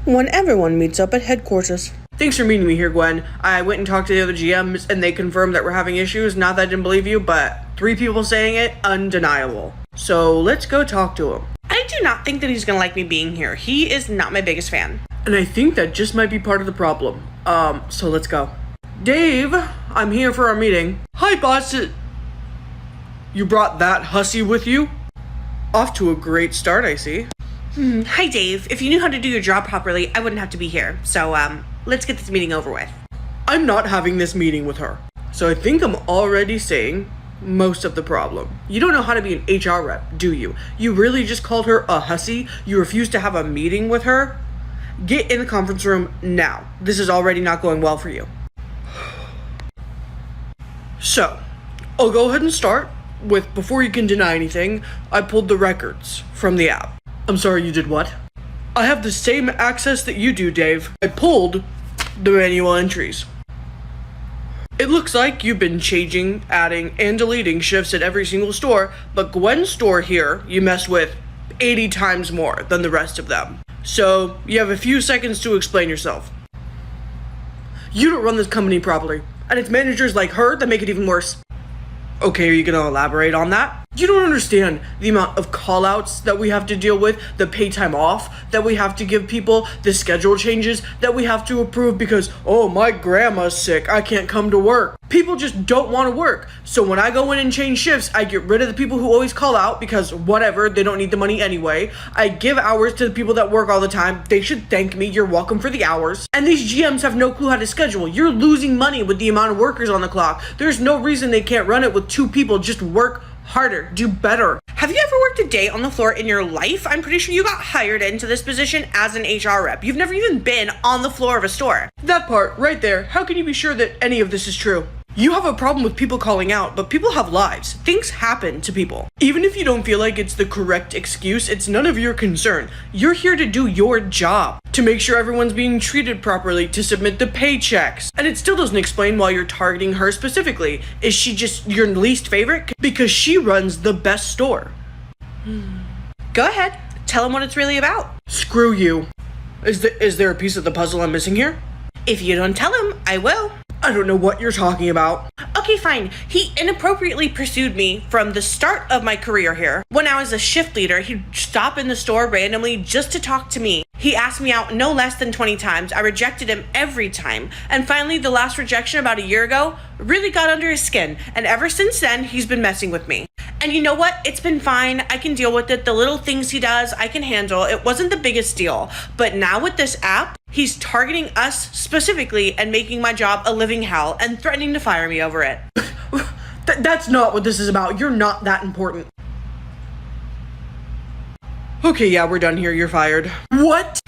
when everyone meets up at headquarters. Thanks for meeting me here, Gwen. I went and talked to the other GMs, and they confirmed that we're having issues. Not that I didn't believe you, but 3 people saying it, undeniable. So let's go talk to him. I do not think that he's gonna like me being here. He is not my biggest fan. And I think that just might be part of the problem. So let's go. Dave, I'm here for our meeting. Hi, boss. You brought that hussy with you? Off to a great start, I see. Hi, Dave. If you knew how to do your job properly, I wouldn't have to be here. So, let's get this meeting over with. I'm not having this meeting with her. So I think I'm already saying most of the problem. You don't know how to be an HR rep, do you? You really just called her a hussy? You refuse to have a meeting with her? Get in the conference room now. This is already not going well for you. So, I'll go ahead and start with, before you can deny anything, I pulled the records from the app. I'm sorry, you did what? I have the same access that you do, Dave. I pulled the manual entries. It looks like you've been changing, adding, and deleting shifts at every single store, but Gwen's store here, you mess with 80 times more than the rest of them. So, you have a few seconds to explain yourself. You don't run this company properly, and it's managers like her that make it even worse. Okay, are you gonna elaborate on that? You don't understand the amount of call-outs that we have to deal with, the pay time off that we have to give people, the schedule changes that we have to approve because, oh, my grandma's sick, I can't come to work. People just don't want to work. So when I go in and change shifts, I get rid of the people who always call out because whatever, they don't need the money anyway. I give hours to the people that work all the time. They should thank me. You're welcome for the hours. And these GMs have no clue how to schedule. You're losing money with the amount of workers on the clock. There's no reason they can't run it with 2 people. Just work harder, do better. Have you ever worked a day on the floor in your life? I'm pretty sure you got hired into this position as an HR rep. You've never even been on the floor of a store. That part right there, how can you be sure that any of this is true? You have a problem with people calling out, but people have lives. Things happen to people. Even if you don't feel like it's the correct excuse, it's none of your concern. You're here to do your job, to make sure everyone's being treated properly, to submit the paychecks. And it still doesn't explain why you're targeting her specifically. Is she just your least favorite? Because she runs the best store. Go ahead, tell him what it's really about. Screw you. Is there a piece of the puzzle I'm missing here? If you don't tell him, I will. I don't know what you're talking about. Okay, fine. He inappropriately pursued me from the start of my career here. When I was a shift leader, he'd stop in the store randomly just to talk to me. He asked me out no less than 20 times. I rejected him every time. And finally, the last rejection about a year ago really got under his skin. And ever since then, he's been messing with me. And you know what? It's been fine. I can deal with it. The little things he does, I can handle. It wasn't the biggest deal. But now with this app, he's targeting us specifically and making my job a living hell and threatening to fire me over it. That's not what this is about. You're not that important. Okay, yeah, we're done here. You're fired. What?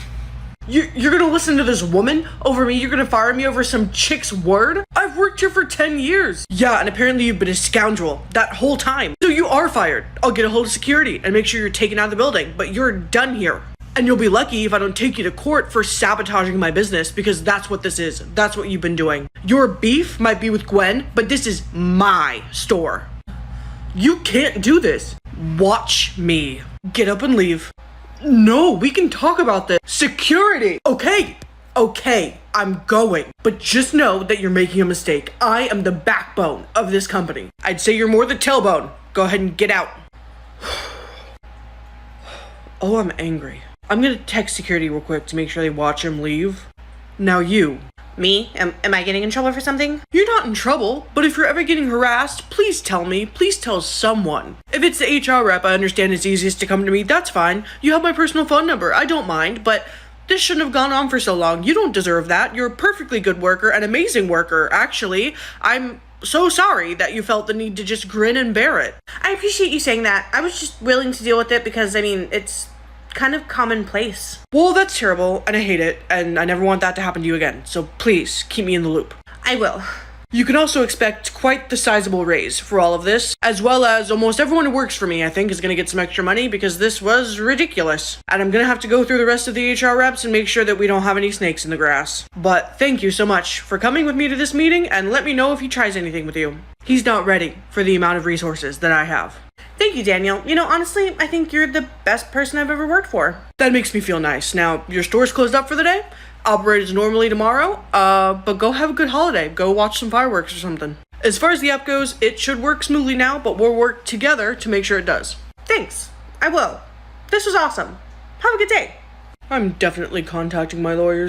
You're gonna listen to this woman over me? You're gonna fire me over some chick's word? I've worked here for 10 years. Yeah, and apparently you've been a scoundrel that whole time. So you are fired. I'll get a hold of security and make sure you're taken out of the building, but you're done here. And you'll be lucky if I don't take you to court for sabotaging my business, because that's what this is. That's what you've been doing. Your beef might be with Gwen, but this is my store. You can't do this. Watch me. Get up and leave. No, we can talk about this. Security! Okay, I'm going. But just know that you're making a mistake. I am the backbone of this company. I'd say you're more the tailbone. Go ahead and get out. Oh, I'm angry. I'm gonna text security real quick to make sure they watch him leave. Now you. Me? Am I getting in trouble for something? You're not in trouble, but if you're ever getting harassed, please tell me. Please tell someone. If it's the HR rep, I understand it's easiest to come to me. That's fine. You have my personal phone number. I don't mind, but this shouldn't have gone on for so long. You don't deserve that. You're a perfectly good worker, an amazing worker, actually. I'm so sorry that you felt the need to just grin and bear it. I appreciate you saying that. I was just willing to deal with it because, I mean, it's kind of commonplace. Well, that's terrible, and I hate it, and I never want that to happen to you again. So please, keep me in the loop. I will. You can also expect quite the sizable raise for all of this, as well as almost everyone who works for me, I think, is going to get some extra money because this was ridiculous. And I'm going to have to go through the rest of the HR reps and make sure that we don't have any snakes in the grass. But thank you so much for coming with me to this meeting, and let me know if he tries anything with you. He's not ready for the amount of resources that I have. Thank you, Daniel. You know, honestly, I think you're the best person I've ever worked for. That makes me feel nice. Now, your store's closed up for the day. Operate as normally tomorrow. But go have a good holiday. Go watch some fireworks or something. As far as the app goes, it should work smoothly now, but we'll work together to make sure it does. Thanks. I will. This was awesome. Have a good day. I'm definitely contacting my lawyers.